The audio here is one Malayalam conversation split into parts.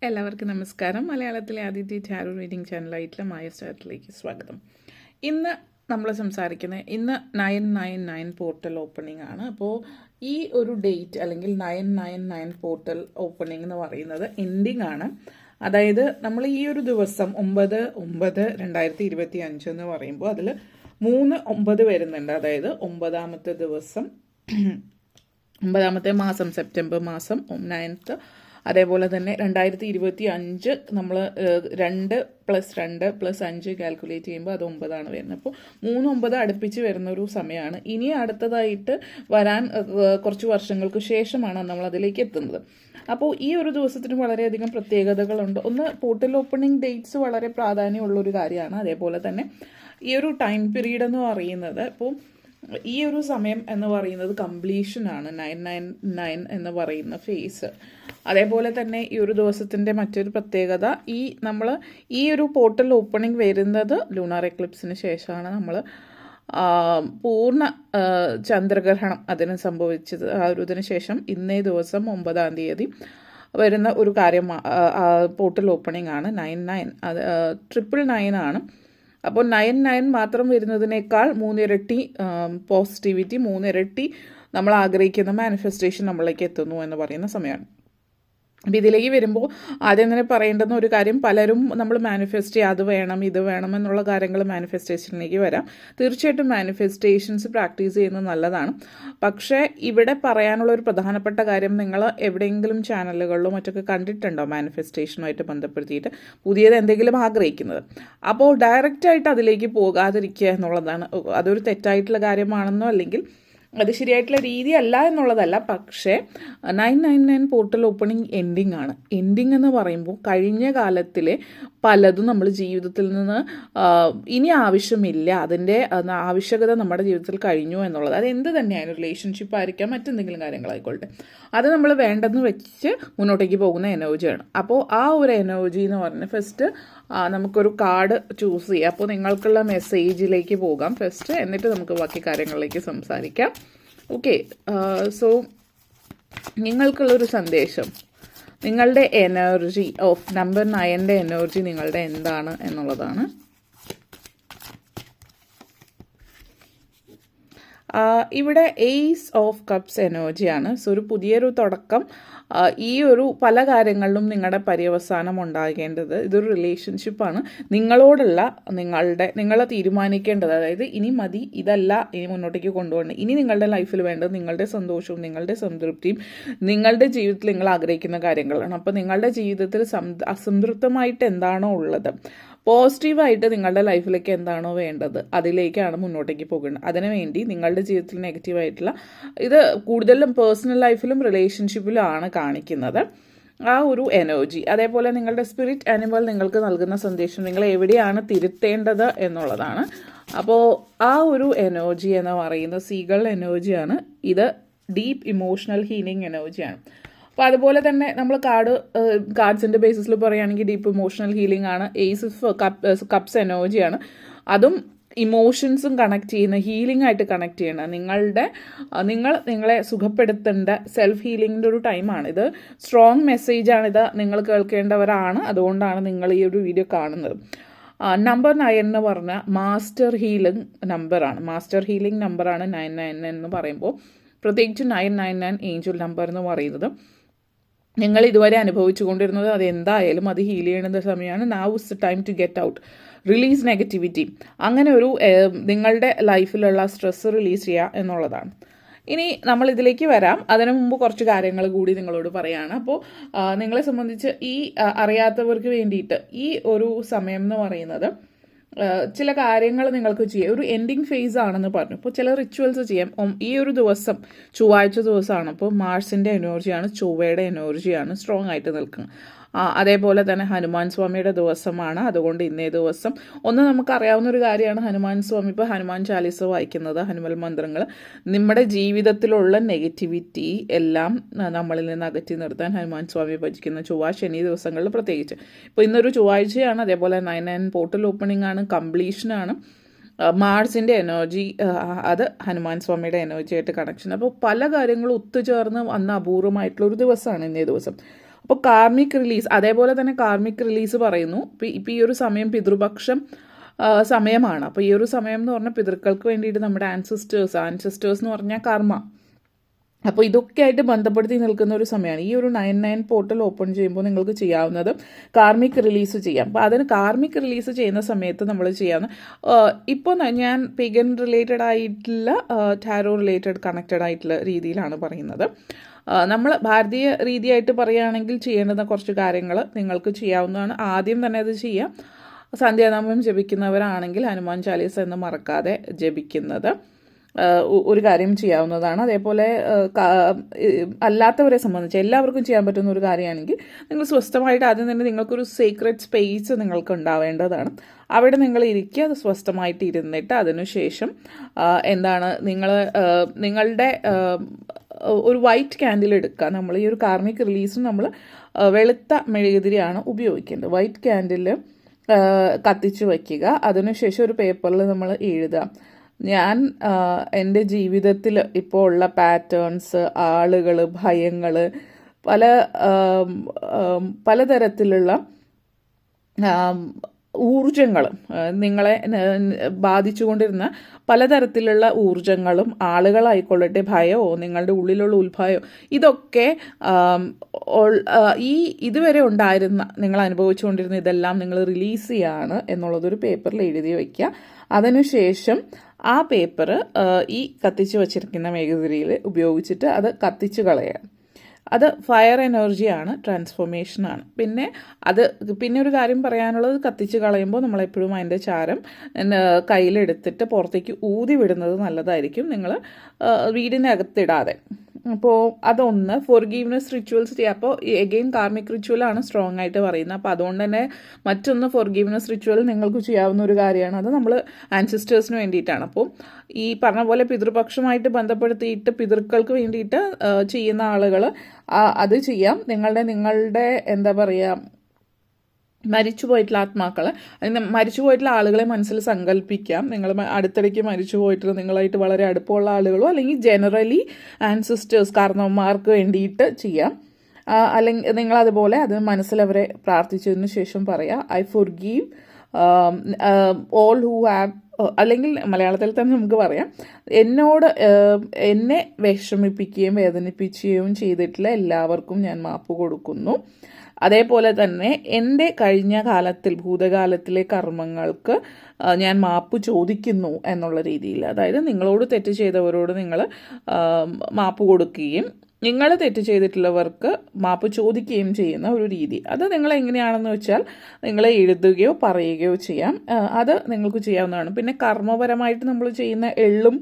എല്ലാവർക്കും നമസ്കാരം. മലയാളത്തിലെ ആദ്യത്തെ ടാരോ റീഡിംഗ് ചാനലായിട്ടുള്ള മായ സ്റ്റാറിലേക്ക് സ്വാഗതം. ഇന്ന് നമ്മൾ സംസാരിക്കുന്നത് ഇന്ന് 999 പോർട്ടൽ ഓപ്പണിംഗ് ആണ്. അപ്പോൾ ഈ ഒരു ഡേറ്റ് അല്ലെങ്കിൽ 999 പോർട്ടൽ ഓപ്പണിംഗ് എന്ന് പറയുന്നത് എൻഡിങ് ആണ്. അതായത് നമ്മൾ ഈ ഒരു ദിവസം 9/9/2025 എന്ന് പറയുമ്പോൾ അതിൽ 3/9 വരുന്നുണ്ട്. അതായത് 9ാമത്തെ ദിവസം, 9ാമത്തെ മാസം, സെപ്റ്റംബർ മാസം 9th. അതേപോലെ തന്നെ 2025 നമ്മൾ 2+2+5 കാൽക്കുലേറ്റ് ചെയ്യുമ്പോൾ അത് 9 വരുന്നത്. അപ്പോൾ 3/9 അടുപ്പിച്ച് വരുന്ന ഒരു സമയമാണ്. ഇനി അടുത്തതായിട്ട് വരാൻ കുറച്ച് വർഷങ്ങൾക്ക് ശേഷമാണ് നമ്മൾ അതിലേക്ക് എത്തുന്നത്. അപ്പോൾ ഈ ഒരു ദിവസത്തിന് വളരെയധികം പ്രത്യേകതകളുണ്ട്. ഒന്ന്, പോർട്ടൽ ഓപ്പണിംഗ് ഡേറ്റ്സ് വളരെ പ്രാധാന്യമുള്ളൊരു കാര്യമാണ്. അതേപോലെ തന്നെ ഈ ഒരു ടൈം പീരീഡ് എന്ന് പറയുന്നത്, ഇപ്പോൾ ഈ ഒരു സമയം എന്ന് പറയുന്നത് കംപ്ലീഷനാണ്, 999 എന്ന് പറയുന്ന ഫേസ്. അതേപോലെ തന്നെ ഈ ഒരു ദിവസത്തിൻ്റെ മറ്റൊരു പ്രത്യേകത, നമ്മൾ ഈ ഒരു പോർട്ടൽ ഓപ്പണിംഗ് വരുന്നത് ലൂണാർ എക്ലിപ്സിന് ശേഷമാണ്. നമ്മൾ പൂർണ്ണ ചന്ദ്രഗ്രഹണം അതിന് സംഭവിച്ചത്. ആ ഒരു ഇതിന് ശേഷം ഇന്നേ ദിവസം 9ാം തീയതി വരുന്ന ഒരു കാര്യം പോർട്ടൽ ഓപ്പണിംഗ് ആണ്. 99 അത് 999 ആണ്. അപ്പോൾ 99 മാത്രം വരുന്നതിനേക്കാൾ 3 ഇരട്ടി പോസിറ്റിവിറ്റി, 3 ഇരട്ടി നമ്മൾ ആഗ്രഹിക്കുന്ന മാനിഫെസ്റ്റേഷൻ നമ്മളിലേക്ക് എത്തുന്നു എന്ന് പറയുന്ന സമയമാണ്. അപ്പോൾ ഇതിലേക്ക് വരുമ്പോൾ ആദ്യം തന്നെ പറയേണ്ടുന്ന ഒരു കാര്യം, പലരും നമ്മൾ മാനിഫെസ്റ്റ് ചെയ്യുക, അത് വേണം ഇത് വേണം എന്നുള്ള കാര്യങ്ങൾ മാനിഫെസ്റ്റേഷനിലേക്ക് വരാം. തീർച്ചയായിട്ടും മാനിഫെസ്റ്റേഷൻസ് പ്രാക്ടീസ് ചെയ്യുന്നത് നല്ലതാണ്. പക്ഷേ ഇവിടെ പറയാനുള്ള ഒരു പ്രധാനപ്പെട്ട കാര്യം, നിങ്ങൾ എവിടെയെങ്കിലും ചാനലുകളിലോ മറ്റൊക്കെ കണ്ടിട്ടുണ്ടോ മാനിഫെസ്റ്റേഷനുമായിട്ട് ബന്ധപ്പെടുത്തിയിട്ട് പുതിയത് എന്തെങ്കിലും ആഗ്രഹിക്കുന്നത്? അപ്പോൾ ഡയറക്റ്റായിട്ട് അതിലേക്ക് പോകാതിരിക്കുക എന്നുള്ളതാണ്. അതൊരു തെറ്റായിട്ടുള്ള കാര്യമാണെന്നോ അല്ലെങ്കിൽ അത് ശരിയായിട്ടുള്ള രീതിയല്ല എന്നുള്ളതല്ല. പക്ഷേ 999 പോർട്ടൽ ഓപ്പണിംഗ് എൻഡിങ് ആണ്. എൻഡിങ് എന്ന് പറയുമ്പോൾ കഴിഞ്ഞ കാലത്തിലെ പലതും നമ്മൾ ജീവിതത്തിൽ നിന്ന് ഇനി ആവശ്യമില്ല, അതിൻ്റെ ആവശ്യകത നമ്മുടെ ജീവിതത്തിൽ കഴിഞ്ഞു എന്നുള്ളത്. അത് എന്ത് തന്നെയാണ്, റിലേഷൻഷിപ്പ് ആയിരിക്കാം, മറ്റെന്തെങ്കിലും കാര്യങ്ങളായിക്കോട്ടെ, അത് നമ്മൾ വേണ്ടെന്ന് വെച്ച് മുന്നോട്ടേക്ക് പോകുന്ന എനർജിയാണ്. അപ്പോൾ ആ ഒരു എനർജി എന്ന് പറഞ്ഞാൽ ഫസ്റ്റ് നമുക്കൊരു കാർഡ് ചൂസ് ചെയ്യാം. അപ്പോൾ നിങ്ങൾക്കുള്ള മെസ്സേജിലേക്ക് പോകാം ഫസ്റ്റ്, എന്നിട്ട് നമുക്ക് ബാക്കി കാര്യങ്ങളിലേക്ക് സംസാരിക്കാം. ഓക്കെ, സോ നിങ്ങൾക്കുള്ളൊരു സന്ദേശം, നിങ്ങളുടെ എനർജി ഓഫ് നമ്പർ 9ൻ്റെ എനർജി നിങ്ങളുടെ എന്താണ് എന്നുള്ളതാണ്. ഇവിടെ എയ്സ് ഓഫ് കപ്സ് എനർജിയാണ്. സോ ഒരു പുതിയൊരു തുടക്കം, ഈ ഒരു പല കാര്യങ്ങളിലും നിങ്ങളുടെ പര്യവസാനം ഉണ്ടാകേണ്ടത്. ഇതൊരു റിലേഷൻഷിപ്പാണ്. നിങ്ങളോടുള്ള നിങ്ങൾ തീരുമാനിക്കേണ്ടത്, അതായത് ഇനി മതി, ഇതല്ല ഇനി മുന്നോട്ടേക്ക് കൊണ്ടുപോകേണ്ടത്. ഇനി നിങ്ങളുടെ ലൈഫിൽ വേണ്ടത് നിങ്ങളുടെ സന്തോഷവും നിങ്ങളുടെ സംതൃപ്തിയും നിങ്ങളുടെ ജീവിതത്തിൽ നിങ്ങൾ ആഗ്രഹിക്കുന്ന കാര്യങ്ങളാണ്. അപ്പോൾ നിങ്ങളുടെ ജീവിതത്തിൽ അസംതൃപ്തമായിട്ട് എന്താണോ ഉള്ളത്, പോസിറ്റീവായിട്ട് നിങ്ങളുടെ ലൈഫിലേക്ക് എന്താണോ വേണ്ടത് അതിലേക്കാണ് മുന്നോട്ടേക്ക് പോകേണ്ടത്. അതിനുവേണ്ടി നിങ്ങളുടെ ജീവിതത്തിൽ നെഗറ്റീവായിട്ടുള്ള ഇത് കൂടുതലും പേഴ്സണൽ ലൈഫിലും റിലേഷൻഷിപ്പിലും ആണ് കാണിക്കുന്നത് ആ ഒരു എനർജി. അതേപോലെ നിങ്ങളുടെ സ്പിരിറ്റ് ആനിമൽ നിങ്ങൾക്ക് നൽകുന്ന സന്ദേശം നിങ്ങൾ എവിടെയാണ് തിരുത്തേണ്ടത് എന്നുള്ളതാണ്. അപ്പോൾ ആ ഒരു എനർജി എന്ന് പറയുന്നത് സീകൾ എനർജിയാണ്. ഇത് ഡീപ്പ് ഇമോഷണൽ ഹീലിംഗ് എനർജിയാണ്. അപ്പോൾ അതുപോലെ തന്നെ നമ്മൾ കാർഡ്സിൻ്റെ ബേസിസിൽ പറയുകയാണെങ്കിൽ ഡീപ്പ് ഇമോഷണൽ ഹീലിംഗ് ആണ്. എയ്സ് ഓഫ് കപ്സ് എനർജിയാണ്. അതും ഇമോഷൻസും കണക്ട് ചെയ്യുന്ന, ഹീലിംഗ് ആയിട്ട് കണക്ട് ചെയ്യണം. നിങ്ങളെ സുഖപ്പെടുത്തേണ്ട സെൽഫ് ഹീലിംഗിൻ്റെ ഒരു ടൈമാണ് ഇത്. സ്ട്രോങ് മെസ്സേജാണിത്, നിങ്ങൾ കേൾക്കേണ്ടവരാണ്. അതുകൊണ്ടാണ് നിങ്ങൾ ഈ ഒരു വീഡിയോ കാണുന്നത്. നമ്പർ 9 എന്ന് പറഞ്ഞാൽ മാസ്റ്റർ ഹീലിംഗ് നമ്പറാണ്. മാസ്റ്റർ ഹീലിംഗ് നമ്പറാണ് 999 എന്ന് പറയുമ്പോൾ, പ്രത്യേകിച്ച് 999 ഏഞ്ചൽ നമ്പർ എന്ന് പറയുന്നത് നിങ്ങൾ ഇതുവരെ അനുഭവിച്ചു കൊണ്ടിരുന്നത് അത് എന്തായാലും അത് ഹീൽ ചെയ്യേണ്ട സമയമാണ്. Now is the time to get out, release negativity. അങ്ങനെ ഒരു നിങ്ങളുടെ ലൈഫിലുള്ള സ്ട്രെസ് റിലീസ് ചെയ്യുക എന്നുള്ളതാണ്. ഇനി നമ്മൾ ഇതിലേക്ക് വരാം. അതിനു മുമ്പ് കുറച്ച് കാര്യങ്ങൾ കൂടി നിങ്ങളോട് പറയുകയാണ്. അപ്പോൾ നിങ്ങളെ സംബന്ധിച്ച് അറിയാത്തവർക്ക് വേണ്ടിയിട്ട് ഈ ഒരു സമയം എന്ന് പറയുന്നത് ചില കാര്യങ്ങൾ നിങ്ങൾക്ക് ചെയ്യാം. ഒരു എൻഡിങ് ഫേസ് ആണെന്ന് പറഞ്ഞു. അപ്പോൾ ചില റിച്വൽസ് ചെയ്യാം. ഈ ഒരു ദിവസം ചൊവ്വാഴ്ച ദിവസമാണ്. അപ്പോൾ മാർസിൻ്റെ എനർജിയാണ്, ചൊവ്വയുടെ എനർജിയാണ് സ്ട്രോങ് ആയിട്ട് നിൽക്കുന്നത്. അതേപോലെ തന്നെ ഹനുമാൻ സ്വാമിയുടെ ദിവസമാണ്. അതുകൊണ്ട് ഇന്നേ ദിവസം നമുക്കറിയാവുന്ന ഒരു കാര്യമാണ് ഹനുമാൻ സ്വാമി. ഇപ്പോൾ ഹനുമാൻ ചാലീസ വായിക്കുന്നത്, ഹനുമൽ മന്ത്രങ്ങൾ നമ്മുടെ ജീവിതത്തിലുള്ള നെഗറ്റിവിറ്റി എല്ലാം നമ്മളിൽ നിന്ന് അകറ്റി നിർത്താൻ ഹനുമാൻ സ്വാമി ഭജിക്കുന്ന ചൊവ്വ ശനി ദിവസങ്ങളിൽ പ്രത്യേകിച്ച്. ഇപ്പോൾ ഇന്നൊരു ചൊവ്വാഴ്ചയാണ്. അതേപോലെ 99 പോർട്ടൽ ഓപ്പണിംഗ് ആണ്, കംപ്ലീഷനാണ്. മാർസിൻ്റെ എനർജി, അത് ഹനുമാൻ സ്വാമിയുടെ എനർജി ആയിട്ട് കണക്ഷൻ. അപ്പോൾ പല കാര്യങ്ങളും ഒത്തുചേർന്ന് വന്ന അപൂർവമായിട്ടുള്ളൊരു ദിവസമാണ് ഇന്നേ ദിവസം. അപ്പോൾ കാർമിക് റിലീസ്, അതേപോലെ തന്നെ കാർമിക് റിലീസ് പറയുന്നു. ഇപ്പം ഈ ഒരു സമയം പിതൃപക്ഷം സമയമാണ്. അപ്പോൾ ഈ ഒരു സമയം എന്ന് പറഞ്ഞാൽ പിതൃക്കൾക്ക് വേണ്ടിയിട്ട് നമ്മുടെ ആൻസിസ്റ്റേഴ്സ് എന്ന് പറഞ്ഞാൽ കർമ്മ, അപ്പോൾ ഇതൊക്കെ ആയിട്ട് ബന്ധപ്പെടുത്തി നിൽക്കുന്ന ഒരു സമയമാണ്. ഈ ഒരു 99 പോർട്ടൽ ഓപ്പൺ ചെയ്യുമ്പോൾ നിങ്ങൾക്ക് ചെയ്യാവുന്നത് കാർമിക് റിലീസ് ചെയ്യാം. അപ്പോൾ അതിന് കാർമിക് റിലീസ് ചെയ്യുന്ന സമയത്ത് നമ്മൾ ചെയ്യാവുന്ന, ഇപ്പോൾ ഞാൻ പെഗൻ റിലേറ്റഡ് ആയിട്ടുള്ള ടാരോ റിലേറ്റഡ് കണക്റ്റഡ് ആയിട്ടുള്ള രീതിയിലാണ് പറയുന്നത്. നമ്മൾ ഭാരതീയ രീതിയായിട്ട് പറയുകയാണെങ്കിൽ ചെയ്യേണ്ടുന്ന കുറച്ച് കാര്യങ്ങൾ നിങ്ങൾക്ക് ചെയ്യാവുന്നതാണ്. ആദ്യം തന്നെ അത് ചെയ്യാം. സന്ധ്യാനാമം ജപിക്കുന്നവരാണെങ്കിൽ ഹനുമാൻ ചാലീസ എന്ന് മറക്കാതെ ജപിക്കുന്നത് ഒരു കാര്യം ചെയ്യാവുന്നതാണ്. അതേപോലെ അല്ലാത്തവരെ സംബന്ധിച്ച് എല്ലാവർക്കും ചെയ്യാൻ പറ്റുന്ന ഒരു കാര്യമാണെങ്കിൽ നിങ്ങൾ സ്വസ്ഥമായിട്ട് ആദ്യം തന്നെ നിങ്ങൾക്കൊരു സീക്രട്ട് സ്പേസ് നിങ്ങൾക്ക് ഉണ്ടാവേണ്ടതാണ്. അവിടെ നിങ്ങൾ ഇരിക്കുക, അത് സ്വസ്ഥമായിട്ട് ഇരുന്നിട്ട് അതിനുശേഷം എന്താണ് നിങ്ങളുടെ ഒരു വൈറ്റ് ക്യാൻഡിൽ എടുക്കുക. നമ്മൾ ഈ ഒരു കാർമിക് റിലീസും നമ്മൾ വെളുത്ത മെഴുകുതിരിയാണ് ഉപയോഗിക്കേണ്ടത്. വൈറ്റ് ക്യാൻഡിൽ കത്തിച്ച് വയ്ക്കുക. അതിനുശേഷം ഒരു പേപ്പറിൽ നമ്മൾ എഴുതുക, ഞാൻ എൻ്റെ ജീവിതത്തിൽ ഇപ്പോൾ ഉള്ള പാറ്റേൺസ്, ആളുകൾ, ഭയങ്ങൾ, പലതരത്തിലുള്ള ഊർജങ്ങൾ, നിങ്ങളെ ബാധിച്ചുകൊണ്ടിരുന്ന പലതരത്തിലുള്ള ഊർജങ്ങളും, ആളുകളായിക്കൊള്ളട്ടെ, ഭയമോ നിങ്ങളുടെ ഉള്ളിലുള്ള ഉത്ഭയമോ, ഇതൊക്കെ ഇതുവരെ ഉണ്ടായിരുന്ന നിങ്ങൾ അനുഭവിച്ചുകൊണ്ടിരുന്ന ഇതെല്ലാം നിങ്ങൾ റിലീസ് ചെയ്യാണ് എന്നുള്ളതൊരു പേപ്പറിൽ എഴുതി വയ്ക്കുക. അതിനുശേഷം ആ പേപ്പർ ഈ കത്തിച്ച് വച്ചിരിക്കുന്ന മെഴുകുതിരിയിൽ ഉപയോഗിച്ചിട്ട് അത് കത്തിച്ച് കളയുക. അത് ഫയർ എനർജിയാണ്, ട്രാൻസ്ഫോർമേഷനാണ്. പിന്നെ ഒരു കാര്യം പറയാനുള്ളത്, കത്തിച്ച് കളയുമ്പോൾ നമ്മളെപ്പോഴും അതിൻ്റെ ചാരം കയ്യിലെടുത്തിട്ട് പുറത്തേക്ക് ഊതി വിടുന്നത് നല്ലതായിരിക്കും, നിങ്ങൾ വീടിനകത്തിടാതെ. അപ്പോൾ അതൊന്ന്. ഫോർഗീവ്നെസ് റിച്വൽസ് ചെയ്യുക. അപ്പോൾ എഗെയിൻ കാർമിക് റിച്വലാണ് സ്ട്രോങ് ആയിട്ട് പറയുന്നത്. അപ്പോൾ അതുകൊണ്ട് തന്നെ മറ്റൊന്ന് ഫോർഗീവ്നെസ് റിച്വൽ നിങ്ങൾക്ക് ചെയ്യാവുന്ന ഒരു കാര്യമാണ്. അത് നമ്മൾ ആൻസിസ്റ്റേഴ്സിന് വേണ്ടിയിട്ടാണ്. അപ്പോൾ ഈ പറഞ്ഞ പോലെ പിതൃപക്ഷമായിട്ട് ബന്ധപ്പെടുത്തിയിട്ട് പിതൃക്കൾക്ക് വേണ്ടിയിട്ട് ചെയ്യുന്ന ആളുകൾ അത് ചെയ്യാം. നിങ്ങളുടെ എന്താ പറയുക, മരിച്ചുപോയിട്ടുള്ള ആത്മാക്കളെ, മരിച്ചുപോയിട്ടുള്ള ആളുകളെ മനസ്സിൽ സങ്കല്പിക്കാം. നിങ്ങൾ അടുത്തിടയ്ക്ക് മരിച്ചുപോയിട്ടുള്ള നിങ്ങളായിട്ട് വളരെ അടുപ്പമുള്ള ആളുകളോ അല്ലെങ്കിൽ ജനറലി ആൻസിസ്റ്റേഴ്സ്, കാരണവന്മാർക്ക് വേണ്ടിയിട്ട് ചെയ്യാം. അല്ലെങ്കിൽ നിങ്ങളതുപോലെ അത് മനസ്സിലവരെ പ്രാർത്ഥിച്ചതിന് ശേഷം പറയാം, I forgive all who have, അല്ലെങ്കിൽ മലയാളത്തിൽ തന്നെ നമുക്ക് പറയാം, എന്നെ വിഷമിപ്പിക്കുകയും വേദനിപ്പിക്കുകയും ചെയ്തിട്ടുള്ള എല്ലാവർക്കും ഞാൻ മാപ്പ് കൊടുക്കുന്നു. അതേപോലെ തന്നെ എൻ്റെ കഴിഞ്ഞ കാലത്തിൽ, ഭൂതകാലത്തിലെ കർമ്മങ്ങൾക്ക് ഞാൻ മാപ്പ് ചോദിക്കുന്നു എന്നുള്ള രീതിയിൽ, അതായത് നിങ്ങളോട് തെറ്റ് ചെയ്തവരോട് നിങ്ങൾ മാപ്പ് കൊടുക്കുകയും നിങ്ങൾ തെറ്റ് ചെയ്തിട്ടുള്ളവർക്ക് മാപ്പ് ചോദിക്കുകയും ചെയ്യുന്ന ഒരു രീതി. അത് നിങ്ങൾ എങ്ങനെയാണെന്ന് വെച്ചാൽ നിങ്ങൾ എഴുതുകയോ പറയുകയോ ചെയ്യാം. അത് നിങ്ങൾക്ക് ചെയ്യാവുന്നതാണ്. പിന്നെ കർമ്മപരമായിട്ട് നമ്മൾ ചെയ്യുന്ന എള്ളും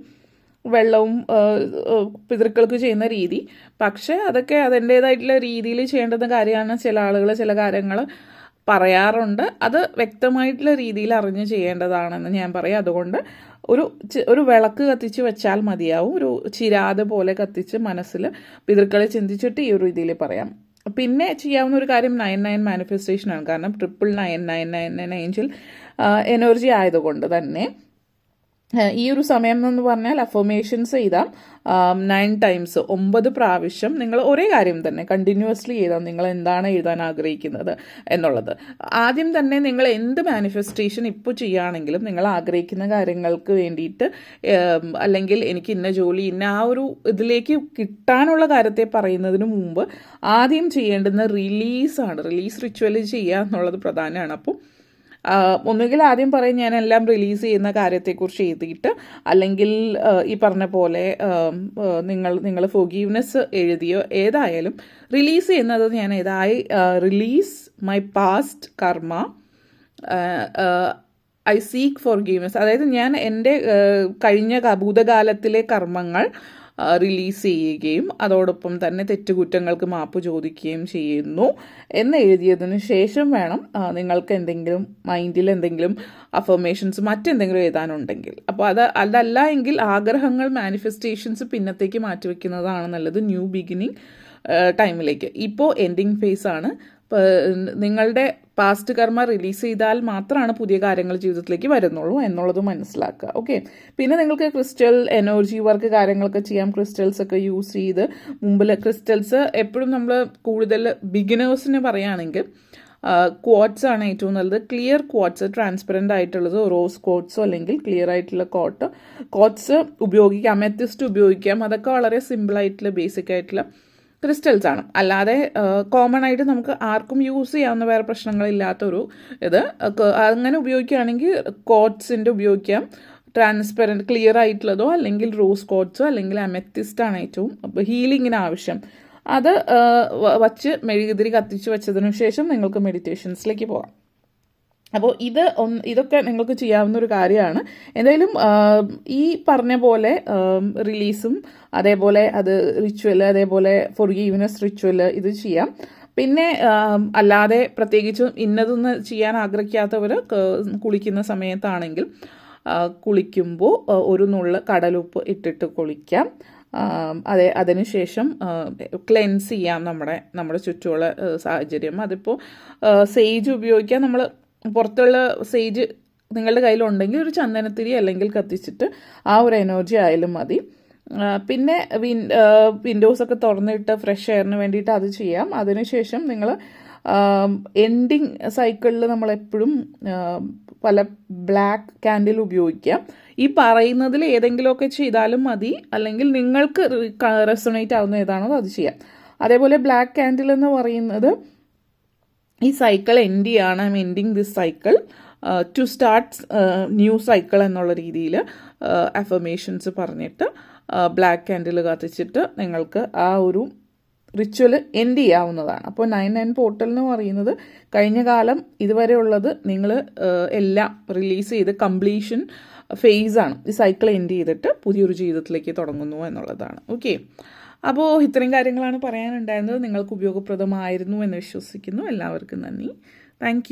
വെള്ളവും പിതൃക്കൾക്ക് ചെയ്യുന്ന രീതി, പക്ഷേ അതൊക്കെ അതിൻ്റേതായിട്ടുള്ള രീതിയിൽ ചെയ്യേണ്ടുന്ന കാര്യമാണ്. ചില ആളുകൾ ചില കാര്യങ്ങൾ പറയാറുണ്ട്, അത് വ്യക്തമായിട്ടുള്ള രീതിയിൽ അറിഞ്ഞ് ചെയ്യേണ്ടതാണെന്ന് ഞാൻ പറയാം. അതുകൊണ്ട് ഒരു വിളക്ക് കത്തിച്ച് വെച്ചാൽ മതിയാവും. ഒരു ചിരാത് പോലെ കത്തിച്ച് മനസ്സിൽ പിതൃക്കളെ ചിന്തിച്ചിട്ട് ഈ ഒരു രീതിയിൽ പറയാം. പിന്നെ ചെയ്യാവുന്ന ഒരു കാര്യം 99 മാനിഫെസ്റ്റേഷനാണ്. കാരണം 999 ഏഞ്ചൽ എനർജി ആയതുകൊണ്ട് തന്നെ ഈ ഒരു സമയം എന്ന് പറഞ്ഞാൽ അഫർമേഷൻസ് ചെയ്താൽ 9 ടൈംസ്, 9 പ്രാവശ്യം നിങ്ങൾ ഒരേ കാര്യം തന്നെ കണ്ടിന്യൂസ്ലി ചെയ്താൽ നിങ്ങൾ എന്താണ് എഴുതാൻ ആഗ്രഹിക്കുന്നത് എന്നുള്ളത്. ആദ്യം തന്നെ നിങ്ങൾ എന്ത് മാനിഫെസ്റ്റേഷൻ ഇപ്പോൾ ചെയ്യുകയാണെങ്കിലും നിങ്ങൾ ആഗ്രഹിക്കുന്ന കാര്യങ്ങൾക്ക് വേണ്ടിയിട്ട്, അല്ലെങ്കിൽ എനിക്ക് ഇന്ന ജോലി ഇന്ന ആ ഒരു ഇതിലേക്ക് കിട്ടാനുള്ള കാര്യത്തെ പറയുന്നതിന് മുമ്പ് ആദ്യം ചെയ്യേണ്ടുന്ന റിലീസാണ്. റിലീസ് റിച്വൽ ചെയ്യുക എന്നുള്ളത് പ്രധാനമാണ്. അപ്പോൾ ഒന്നുകിൽ ആദ്യം പറയും ഞാനെല്ലാം റിലീസ് ചെയ്യുന്ന കാര്യത്തെക്കുറിച്ച് എഴുതിയിട്ട്, അല്ലെങ്കിൽ ഈ പറഞ്ഞ പോലെ നിങ്ങൾ ഫോർഗീവ്നെസ് എഴുതിയോ, ഏതായാലും റിലീസ് ചെയ്യുന്നത് ഞാൻ റിലീസ് മൈ പാസ്റ്റ് കർമ്മ, ഐ സീക്ക് ഫോർഗീവ്നെസ്, അതായത് ഞാൻ എൻ്റെ കഴിഞ്ഞ ഭൂതകാലത്തിലെ കർമ്മങ്ങൾ റിലീസ് ചെയ്യുകയും അതോടൊപ്പം തന്നെ തെറ്റുകുറ്റങ്ങൾക്ക് മാപ്പ് ചോദിക്കുകയും ചെയ്യുന്നു എന്ന് എഴുതിയതിന് ശേഷം വേണം നിങ്ങൾക്ക് എന്തെങ്കിലും മൈൻഡിൽ എന്തെങ്കിലും അഫർമേഷൻസ് മറ്റെന്തെങ്കിലും എഴുതാനുണ്ടെങ്കിൽ. അപ്പോൾ അതല്ല എങ്കിൽ ആഗ്രഹങ്ങൾ, മാനിഫെസ്റ്റേഷൻസ് പിന്നത്തേക്ക് മാറ്റിവെക്കുന്നതാണ് നല്ലത്, ന്യൂ ബിഗിനിങ് ടൈമിലേക്ക്. ഇപ്പോൾ എൻഡിങ് ഫേസ് ആണ്. നിങ്ങളുടെ പാസ്റ്റ് കർമ്മ റിലീസ് ചെയ്താൽ മാത്രമാണ് പുതിയ കാര്യങ്ങൾ ജീവിതത്തിലേക്ക് വരുന്നുള്ളൂ എന്നുള്ളത് മനസ്സിലാക്കുക. ഓക്കെ, പിന്നെ നിങ്ങൾക്ക് ക്രിസ്റ്റൽ എനർജി വർക്ക് കാര്യങ്ങളൊക്കെ ചെയ്യാം. ക്രിസ്റ്റൽസ് ഒക്കെ യൂസ് ചെയ്ത് ക്രിസ്റ്റൽസ് എപ്പോഴും നമ്മൾ കൂടുതൽ ബിഗിനേഴ്സിന് പറയുകയാണെങ്കിൽ ക്വാർട്സ് ആണ് ഏറ്റവും നല്ലത്. ക്ലിയർ ക്വാർട്സ്, ട്രാൻസ്പെറൻ്റ് ആയിട്ടുള്ളത് റോസ് ക്വാർട്സോ അല്ലെങ്കിൽ ക്ലിയർ ആയിട്ടുള്ള ക്വാർട്സ് ഉപയോഗിക്കാം. അമെത്തിസ്റ്റ് ഉപയോഗിക്കാം. അതൊക്കെ വളരെ സിമ്പിളായിട്ടുള്ള ബേസിക് ആയിട്ടുള്ള ക്രിസ്റ്റൽസ് ആണ്. അല്ലാതെ കോമൺ ആയിട്ട് നമുക്ക് ആർക്കും യൂസ് ചെയ്യാവുന്ന വേറെ പ്രശ്നങ്ങളില്ലാത്തൊരു അങ്ങനെ ഉപയോഗിക്കുകയാണെങ്കിൽ ക്വാർട്സിൻ്റെ ഉപയോഗിക്കാം. ട്രാൻസ്പെറൻറ്റ് ക്ലിയർ ആയിട്ടുള്ളതോ അല്ലെങ്കിൽ റോസ് ക്വാർട്സോ അല്ലെങ്കിൽ അമെത്തിസ്റ്റ് ആണ് ഏറ്റവും ഹീലിങ്ങിന് ആവശ്യം. അത് വച്ച് മെഴുകുതിരി കത്തിച്ച് വെച്ചതിനു ശേഷം നിങ്ങൾക്ക് മെഡിറ്റേഷൻസിലേക്ക് പോകാം. അപ്പോൾ ഇതൊക്കെ നിങ്ങൾക്ക് ചെയ്യാവുന്ന ഒരു കാര്യമാണ്. എന്തായാലും ഈ പറഞ്ഞ പോലെ റിലീസും അതേപോലെ അത് റിച്വൽ, അതേപോലെ ഫൊർഗീവ്നെസ് റിച്വൽ ഇത് ചെയ്യാം. പിന്നെ അല്ലാതെ പ്രത്യേകിച്ചും ഇന്നതൊന്ന് ചെയ്യാൻ ആഗ്രഹിക്കാത്തവർ കുളിക്കുന്ന സമയത്താണെങ്കിൽ കുളിക്കുമ്പോൾ ഒരു നുള്ള് കടലുപ്പ് ഇട്ടിട്ട് കുളിക്കാം. അതിനുശേഷം ക്ലെൻസ് ചെയ്യാം നമ്മുടെ ചുറ്റുമുള്ള സാഹചര്യം. അതിപ്പോൾ സേജ് ഉപയോഗിക്കാം. നമ്മൾ പുറത്തുള്ള സേജ് നിങ്ങളുടെ കയ്യിലുണ്ടെങ്കിൽ ഒരു ചന്ദനത്തിരി അല്ലെങ്കിൽ കത്തിച്ചിട്ട് ആ ഒരു എനർജി ആയാലും മതി. പിന്നെ വിൻഡോസൊക്കെ തുറന്നിട്ട് ഫ്രഷ് എയറിന് വേണ്ടിയിട്ട് അത് ചെയ്യാം. അതിനുശേഷം നിങ്ങൾ എൻഡിങ് സൈക്കിളിൽ നമ്മളെപ്പോഴും പല ബ്ലാക്ക് കാൻഡിൽ ഉപയോഗിക്കാം. ഈ പറയുന്നതിൽ ഏതെങ്കിലുമൊക്കെ ചെയ്താലും മതി, അല്ലെങ്കിൽ നിങ്ങൾക്ക് റെസൊണേറ്റ് ആവുന്ന ഏതാണോ അത് ചെയ്യാം. അതേപോലെ ബ്ലാക്ക് കാൻഡിൽ എന്ന് പറയുന്നത് ഈ സൈക്കിൾ എൻഡ് ചെയ്യാണ്. I'm ending this cycle to start new cycle എന്നുള്ള രീതിയിൽ അഫർമേഷൻസ് പറഞ്ഞിട്ട് ബ്ലാക്ക് കാൻഡിൽ കത്തിച്ചിട്ട് നിങ്ങൾക്ക് ആ ഒരു റിച്വൽ എൻഡ് ചെയ്യാവുന്നതാണ്. അപ്പോൾ 9/9 പോർട്ടൽ എന്ന് പറയുന്നത് കഴിഞ്ഞ കാലം ഇതുവരെ ഉള്ളത് നിങ്ങൾ എല്ലാം റിലീസ് ചെയ്ത് കംപ്ലീഷൻ ഫേസാണ്. ഈ സൈക്കിൾ എൻഡ് ചെയ്തിട്ട് പുതിയൊരു ജീവിതത്തിലേക്ക് തുടങ്ങുന്നു എന്നുള്ളതാണ്. ഓക്കെ, അപ്പോൾ ഇത്രയും കാര്യങ്ങളാണ് പറയാനുണ്ടായിരുന്നത്. നിങ്ങൾക്ക് ഉപയോഗപ്രദമായിരുന്നു എന്ന് വിശ്വസിക്കുന്നു. എല്ലാവർക്കും നന്ദി. താങ്ക്